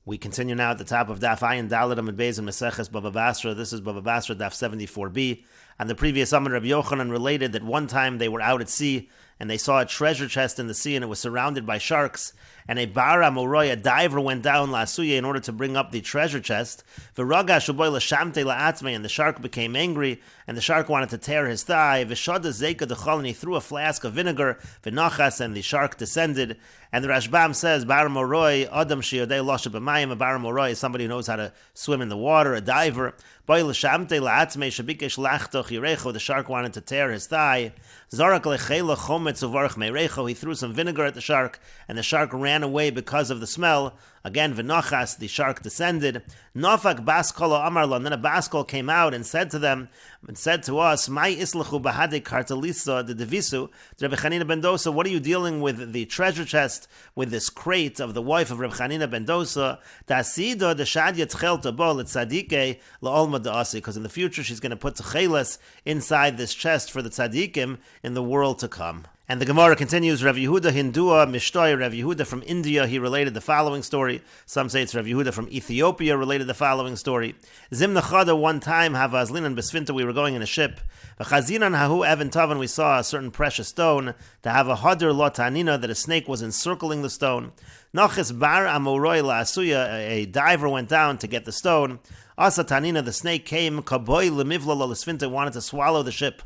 We continue now at the top of Daf Ayin Dalet Amud Beis and Meseches Bava Basra. This is Bava Basra Daf 74b. And the previous Amud Rabbi Yochanan related that one time they were out at sea and they saw a treasure chest in the sea and it was surrounded by sharks. And a bara moroi, a diver, went down la'asuya in order to bring up the treasure chest. V'raga shuboy l'shamte la'atzmei, and the shark became angry, and the shark wanted to tear his thigh. V'shada zeka dechol, and he threw a flask of vinegar. V'nachas, and the shark descended. And the Rashbam says, bara moroi adam sheyodei loshe b'mayim. A bara moroi is somebody who knows how to swim in the water, a diver. Boy l'shamte la'atzmei shabikesh lachtoch yirecho. The shark wanted to tear his thigh. Zarak lechela chometz uvarach meirecho. He threw some vinegar at the shark, and the shark ran away because of the smell. Again, v'nochas, the shark descended. Nofak baskolo amarlo, and then a baskol came out and said to them, and said to us, Mai islachu bahade kartalisa de devisu, Reb Chanina ben Dosa, what are you dealing with the treasure chest, with this crate of the wife of Reb Chanina ben Dosa? Ta'asido de shadya tchelta bo l'tzadike la'olma da'asi, because in the future she's going to put tcheles inside this chest for the tzadikim in the world to come. And the Gemara continues, Rav Yehuda Hindua Mishtoi, Rav Yehuda from India, he related the following story. Some say it's Rav Yehuda from Ethiopia related the following story. Zimna Chada, one time, Havazlinan Besfinta, we were going in a ship. V'chazinan hahu Evan Tavan, we saw a certain precious stone, to have a hadr lo tanina, that a snake was encircling the stone. Nachis bar amoroi la'asuya, a diver went down to get the stone. Asa tanina, the snake came, kaboy lemivla l'sfinta, wanted to swallow the ship.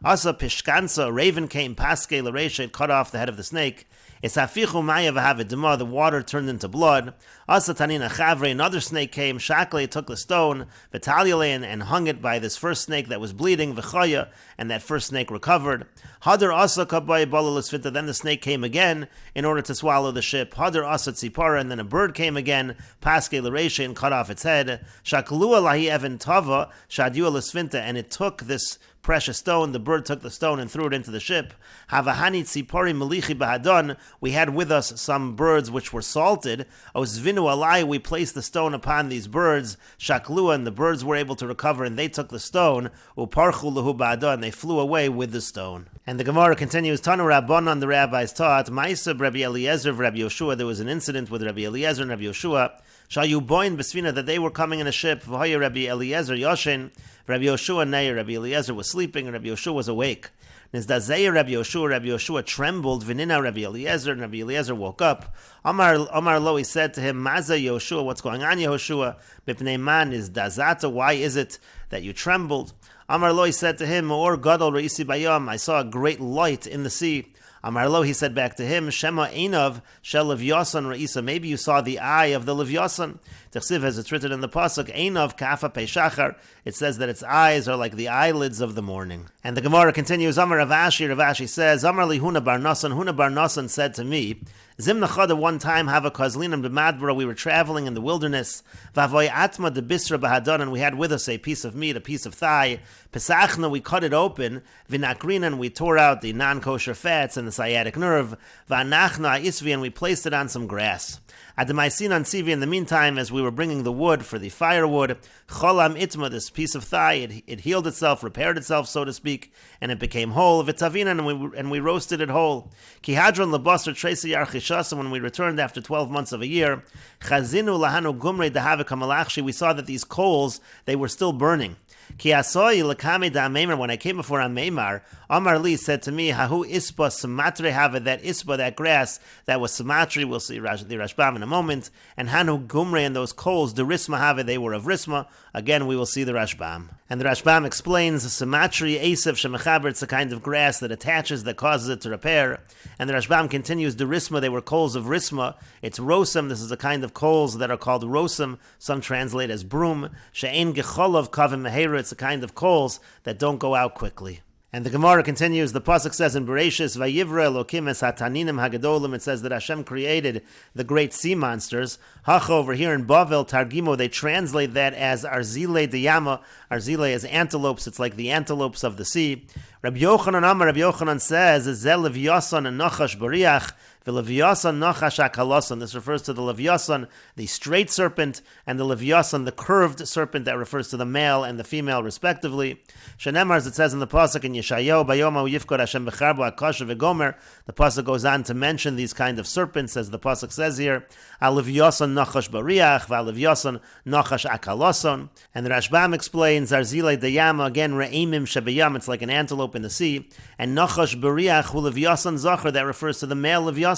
Asa pishkansa, a raven came, paske l'reisha, it cut off the head of the snake. Esafichu maya v'havidima, the water turned into blood. Asa tanina chavre, another snake came, shakle, took the stone, v'talyale, and hung it by this first snake that was bleeding, v'chaya, and that first snake recovered. Hadar asa kabay bala l'sfinta, then the snake came again in order to swallow the ship. Hadar asa tzipara, and then a bird came again, paske l'reisha, and cut off its head. Shaklua lahi evan tava, shadua l'sfinta, and it took this precious stone, the bird took the stone and threw it into the ship. Havahani tzipori melichi bahadon, we had with us some birds which were salted. Ozvinu alai, we placed the stone upon these birds. Shaklua, and the birds were able to recover, and they took the stone. Uparchu lahu bahadon, they flew away with the stone. And the Gemara continues, Tanu Rabbanon, the rabbis taught, Ma'aseh Rabbi Eliezer, Rabbi Yoshua, there was an incident with Rabbi Eliezer and Rabbi Yoshua, Shayu boin besvina, that they were coming in a ship, V'hoya Rabbi Eliezer Yoshin, Rabbi Yoshua Nei, Rabbi Eliezer was sleeping, and Rabbi Yoshua was awake. Nizdazeya Rabbi Yoshua trembled, V'nina Rabbi Eliezer, and Rabbi Eliezer woke up. Omar Lo, he said to him, Maza Yoshua, what's going on, Yehoshua? Bipnei man is dazata, why is it that you trembled? Amar Lo, he said to him, Or gadol reisi bayam, I saw a great light in the sea. Amar Lo, he said back to him, Shema Einav shel Levyasan Reisa, maybe you saw the eye of the Levyasan. Techsiv, as it's written in the pasuk, Einav kafa peshachar, it says that its eyes are like the eyelids of the morning. And the Gemara continues, Amar Ravashi says, Amar li Huna bar Nasan said to me, Zimna Chada, one time, Hava Kozlinam de Madbara, we were traveling in the wilderness, Vavoy Atma de Bisra Bahadon, and we had with us a piece of meat, a piece of thigh. Pesachna, we cut it open, Vinakrinan, we tore out the non-kosher fats and the sciatic nerve, Vanachna Isvi, and we placed it on some grass. Adamaisin Sivi, in the meantime, as we were bringing the wood for the firewood, Cholam Itma, this piece of thigh, it healed itself, repaired itself, so to speak, and it became whole. Vitavina, and we roasted it whole. Kihadron Labasar Tracy Yarchishasa, when we returned after 12 months of a year, Chazinu Lahanu Gumre Dahavikamalachshi, we saw that these coals, they were still burning. When I came before Ameimar, Amar Li said to me, Hahu ispa samatre have, that ispa, that grass, that was samatri, we'll see the Rashbam in a moment, and Hanu Gumre, and those coals, the Risma have, they were of Risma. Again, we will see the Rashbam. And the Rashbam explains, samatri esev shemechaber, it's a kind of grass that attaches, that causes it to repair. And the Rashbam continues, the Risma, they were coals of Risma. It's Rosam, this is a kind of coals that are called Rosam, some translate as broom. She'en gecholov kavim mehera, it's a kind of coals that don't go out quickly. And the Gemara continues, the pasuk says in Bereshis, Vayivra Elokim es hataninim hagadolim, it says that Hashem created the great sea monsters. Hacha, over here in Bavel, Targimo, they translate that as Arzile de Yama. Arzile is antelopes, it's like the antelopes of the sea. Rabbi Yochanan says, Zel Levyasan and Nachash Bariach, V'Levyasan nachash hakalosan. This refers to the Levyasan, the straight serpent, and the Levyasan, the curved serpent, that refers to the male and the female respectively. Shenemar, as it says in the pasuk in Yeshayahu, Bayoma Yifkod Hashem B'charbo Akasha V'Gomer. The pasuk goes on to mention these kind of serpents, as the pasuk says here. Al Levyasan nachash bariach, V'al Levyasan nachash akalosan. And the Rashbam explains Zarzile Dayama, again Re'imim Shebayam. It's like an antelope in the sea. And nachash bariach hu Levyasan zachar, that refers to the male Levyasan.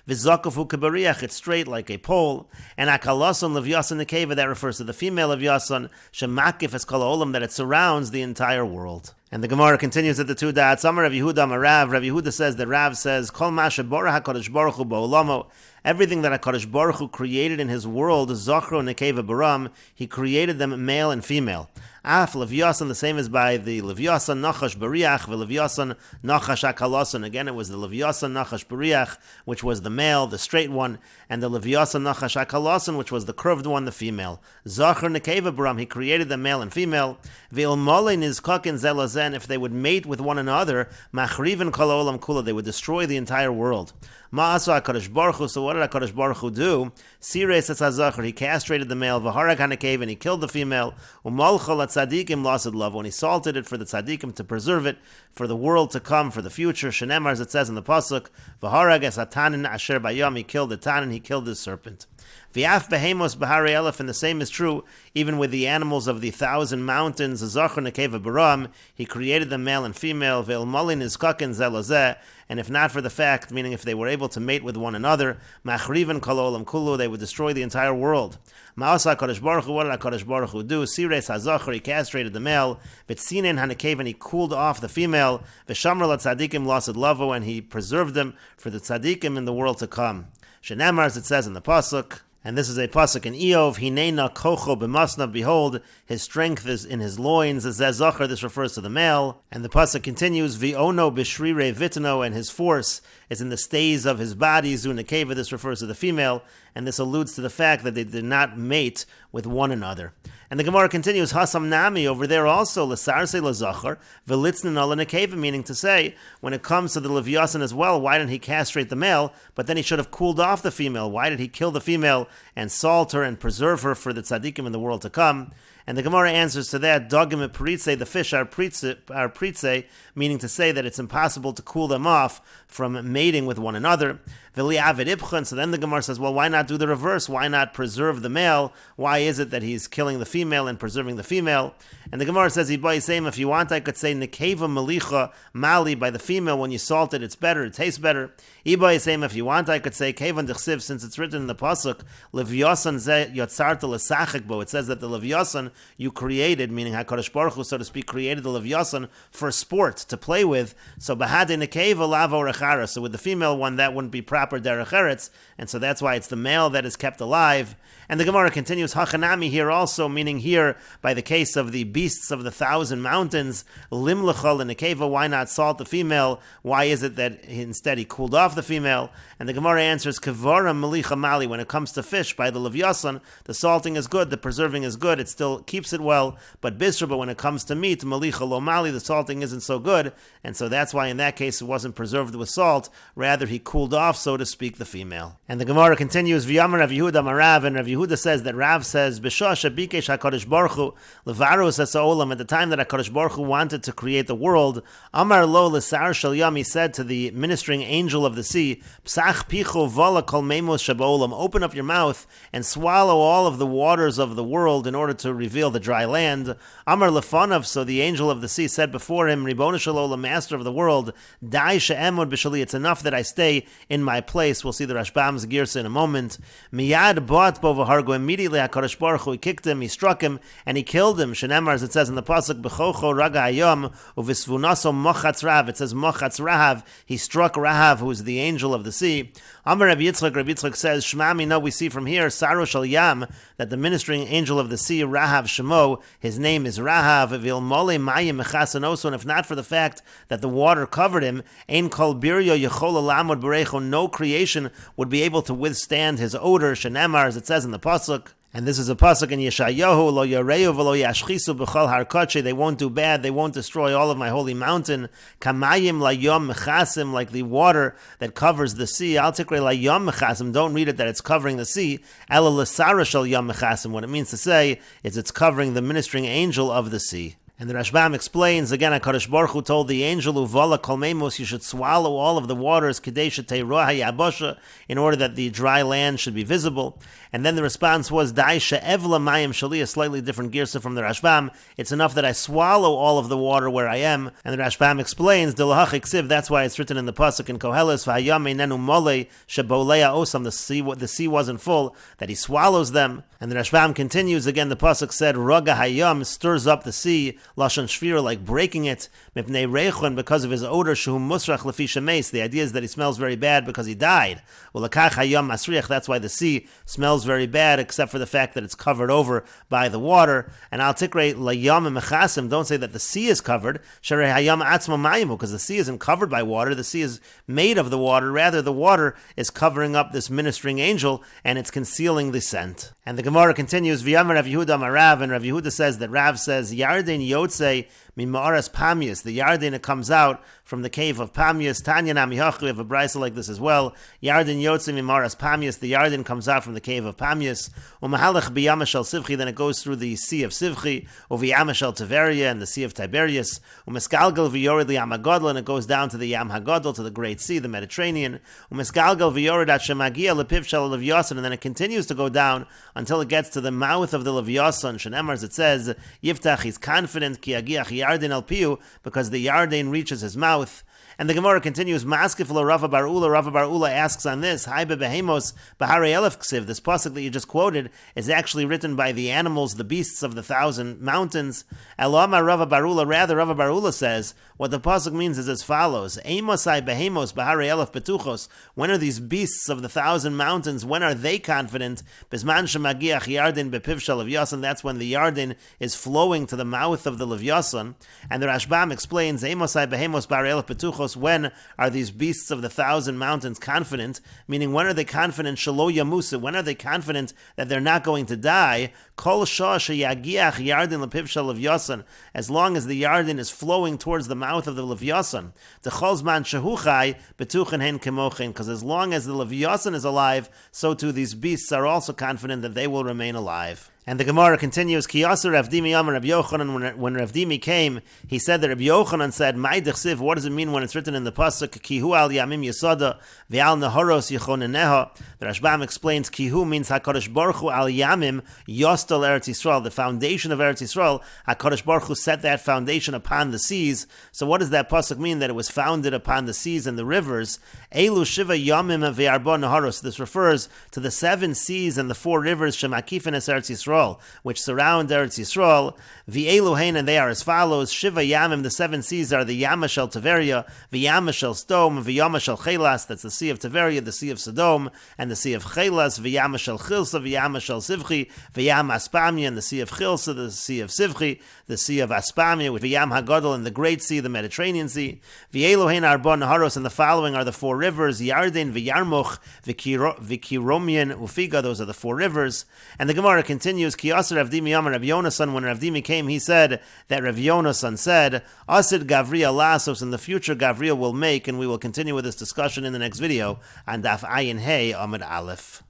V'zakafu kabariach, it's straight like a pole. And akalosan Levyasan nekeva, that refers to the female Levyasan. Shemakif es kol ha'olam, that it surrounds the entire world. And the Gemara continues at the two dots. Amar Rav Yehuda Amar Rav. Rav Yehuda says that Rav says, Kol ma sheborah HaKadosh Baruch Hu ba'olamo. Everything that HaKadosh Baruch Hu created in His world, Zachro Nekeva Baram, He created them male and female. Af Levyasan, the same as by the Levyasan Nachash Bariach, Levyasan Nachash Akalosan. Again, it was the Levyasan Nachash Bariach, which was the male, the straight one, and the Levyasan Nachash Akalosan, which was the curved one, the female. Zachar Nekeva Baram, He created them male and female. Ve'ilmole Nizkakin Zelazen, if they would mate with one another, Machriven Kol Olam Kula, they would destroy the entire world. Ma'asa HaKadosh Baruch Hu, so what did HaKadosh Baruch Hu do? Sires es HaZachar, He castrated the male, V'harag HaNekev, and He killed the female, U'malchol HaTzadikim Lasid Lavo, and He salted it for the Tzadikim to preserve it, for the world to come, for the future. Shenemar, as it says in the Pasuk, V'harag es HaTanin Asher Bayam, He killed the Tanin, He killed the serpent. V'af behemos b'harei elef, and the same is true even with the animals of the 1,000 mountains. Zachar nekeva baram, He created them male and female. Ve'ilmalin izkaken zelazeh, and if not for the fact, meaning if they were able to mate with one another, machriven kol olam kulu, they would destroy the entire world. Ma'asa HaKadosh Baruch Hu, what did HaKadosh Baruch Hu do? Sires HaZachar, He castrated the male. V'tzinen HaNekev, and He cooled off the female. V'shamar l'tzadikim lasid lavo, and He preserved them for the tzadikim in the world to come. Shenemar, as it says in the Pasuk, and this is a pasuk in Eov, Hinena kocho b'masnav, behold, his strength is in his loins. As Zachar, this refers to the male. And the pasuk continues, V'ono b'shrire vitno, and his force is in the stays of his body. Zunekeva, this refers to the female, and this alludes to the fact that they did not mate with one another. And the Gemara continues, Hasam Nami, over there also, L'sarse l'zachar, v'litznin ala nekeva, meaning to say, when it comes to the Levyasan as well, why didn't He castrate the male, but then He should have cooled off the female? Why did He kill the female and salt her and preserve her for the tzaddikim in the world to come? And the Gemara answers to that, Dogim et pritze, the fish are pritze, meaning to say that it's impossible to cool them off from mating with one another. So then the Gemara says, well, why not do the reverse? Why not preserve the male? Why is it that He's killing the female and preserving the female? And the Gemara says, if you want, I could say nekeva melicha mali, by the female, when you salt it, it's better, it tastes better. If you want, I could say kevan dechsiv, since it's written in the pasuk, Levyasan ze yotzarta l'sachik bo. It says that the Levyasan you created, meaning HaKadosh Baruch Hu, so to speak, created the Levyasan for sport, to play with. So bahade nekeva lavo rechara. So with the female one, that wouldn't be proper derech eretz, and so that's why it's the male that is kept alive. And the Gemara continues, hachanami here also, meaning here, by the case of the beasts of the 1,000 mountains, limlechol and nekeva, why not salt the female? Why is it that instead He cooled off the female? And the Gemara answers, kevara melicha mali, when it comes to fish, by the Levyasan, the salting is good, the preserving is good, it still keeps it well, but bisra, but when it comes to meat, melicha lo mali, the salting isn't so good, and so that's why in that case it wasn't preserved with salt, rather He cooled off, so to speak, the female. And the Gemara continues, v'yamar Rav Yehuda Marav, and Rav Yehuda says that Rav says, B'shah shebikesh HaKadosh Baruch Hu, levaros es ha'olam, at the time that HaKadosh Baruch Hu wanted to create the world, Amar lo l'sar shel yam, He said to the ministering angel of the sea, Psach picho vala kol meimos sheba'olam, open up your mouth and swallow all of the waters of the world in order to reveal the dry land. Amar lefanav, so the angel of the sea said before him, Ribono shel olam, master of the world, Dai she'emod b'shali, it's enough that I stay in my place. We'll see the Rashbam's girsa in a moment. Miyad bat bo v'hargo, immediately HaKadosh Baruch Hu, He kicked him, He struck him, and He killed him. Shenemar, as it says in the pasuk, B'chocho raga hayom u'visvunaso mochatz rahav, it says mochatz rahav, He struck Rahav, who is the angel of the sea. Amar Rabbi Yitzchak says, Shema Mina, we see from here, Saro shel yam, that the ministering angel of the sea, Rahav Shemo, his name is Rahav, Vilmole mayim mechasanoso, and if not for the fact that the water covered him, Ein kol biryo yechol lamod berecho, no creation would be able to withstand his odor. Shenemar, as it says in the pasuk, And this is a pasuk in Yeshayahu, lo yareu v'lo yashchisu b'chol har kodshe. They won't do bad, they won't destroy all of my holy mountain. Kamayim layom mechasim, like the water that covers the sea. Al tikre layom mechasim, don't read it that it's covering the sea. Ela l'sara shel yom mechasim, what it means to say is it's covering the ministering angel of the sea. And the Rashbam explains, again, HaKadosh Baruch Hu told the angel, Uvala kol meimus, you should swallow all of the waters, Kedei sheteiroh hayabosha, in order that the dry land should be visible. And then the response was, Dai she'evla mayim shali, a slightly different girsa from the Rashbam. It's enough that I swallow all of the water where I am. And the Rashbam explains, Dilahach iksiv, that's why it's written in the pasuk in Koheles, V'hayam einenu molei shebolea osam, the sea wasn't full, that he swallows them. And the Rashbam continues, again, the pasuk said, Raga hayam, stirs up the sea, Lashon Shvira, like breaking it, Mipnei Reichon, because of his odor, Shehu Musrach Lefi Shemeis. The idea is that he smells very bad because he died. Ulakach Hayam Masriach, that's why the sea smells very bad, except for the fact that it's covered over by the water. And Al Tikre Layam Mechasim, don't say that the sea is covered, Sharei Hayam Atzma Mayimu, because the sea isn't covered by water, the sea is made of the water, rather the water is covering up this ministering angel, and it's concealing the scent. And the Gemara continues, V'yamar Rav Yehuda Marav, and Rav Yehuda says that Rav says, Yarden Yotze Mima'aras Pamius, the Yarden, it comes out from the cave of Pamius. Tanya Namihachu, we have a brisa like this as well. Yarden Yotze Mima'aras Pamius, the Yarden comes out from the cave of Pamius. Umahalach B'yamashal Sivchi, then it goes through the sea of Sivchi, Uv'yamashal Tiberia, and the sea of Tiberias. Umeskalgal V'yored L'Yam HaGodol, and it goes down to the Yam HaGodol, to the Great Sea, the Mediterranean. Umeskalgal V'yored At Shemagia Lepiv Shal Levyasan, and then it continues to go down until it gets to the mouth of the Levyasan. Shenemar, as it says, Yiftach, he's confident, Ki Agiach Yarden al Piu, because the Yarden reaches his mouth. And the Gemara continues, Maskif lo Rava Bar Ula. Rava Bar Ula asks on this, Hai behemos Bahare Elef Ksiv. This pasuk that you just quoted is actually written by the animals, the beasts of the 1,000 mountains. Elama Rava Bar Ula, rather Rava Bar Ula says, what the pasuk means is as follows, Eimosai behemos Bahare Elef Betuchos. When are these beasts of the 1,000 mountains, when are they confident? Bisman Shemagiach Yarden Bepiv Shal Levyasan, that's when the Yarden is flowing to the mouth of the Levyasan. And the Rashbam explains, Eimosai behemos Bahare Elef Betuchos, when are these beasts of the 1,000 mountains confident? Meaning, when are they confident? Shelo Yamusa. When are they confident that they're not going to die? Kol Shah Sheyagiach Yarden Lepiv Shal Levyasan. As long as the Yarden is flowing towards the mouth of the Levyasan. T'chol Zman Shehuchai Betuchen Hen Kemochen. Because as long as the Levyasan is alive, so too these beasts are also confident that they will remain alive. And the Gemara continues, Ki Yasser Rav Dimi Amar Rav Yochanan, when Rav Dimi came, he said that Rav Yochanan said, Mai dechsiv, what does it mean when it's written in the pasuk, Ki hu al yamim yesada, ve'al nehoros yichoneneha. The Rashbam explains, Ki hu means HaKadosh Baruch Hu al yamim yostal Eretz Yisrael, the foundation of Eretz Yisrael. HaKadosh Baruch Hu set that foundation upon the seas. So what does that pasuk mean, that it was founded upon the seas and the rivers? Elu shiva yamim ve'arba nehoros. This refers to the 7 seas and the 4 rivers, shemakifin es Eretz Yisrael, which surround Eretz Yisrael. V'elu hein, and they are as follows. Shiva Yamim, the 7 seas are the Yama Shel Tiberia, V'yama Shel Sodom, V'yama Shel Chelas, that's the Sea of Tiberia, the Sea of Sodom, and the Sea of Chelas, V'yama Shel Chilsa, V'yama Shel Sivchi, V'yama Aspamia, and the Sea of Chilsa, the Sea of Sivchi, the Sea of Aspamia, V'yam HaGodol, and the Great Sea, the Mediterranean Sea. V'elu hein Arba Naharos, and the following are the 4 rivers, Yarden, V'yarmuch, V'kiromian, Ufiga, those are the 4 rivers. And the Gemara continues, Ki Yasser Rav Dimi Amar Rav Yonasan, when Rav Dimi came, he said that Rav Yonasan said, Asid Gavriel Lasos, in the future Gavriel will make, and we will continue with this discussion in the next video on Daf Ayin Hey Amud Aleph.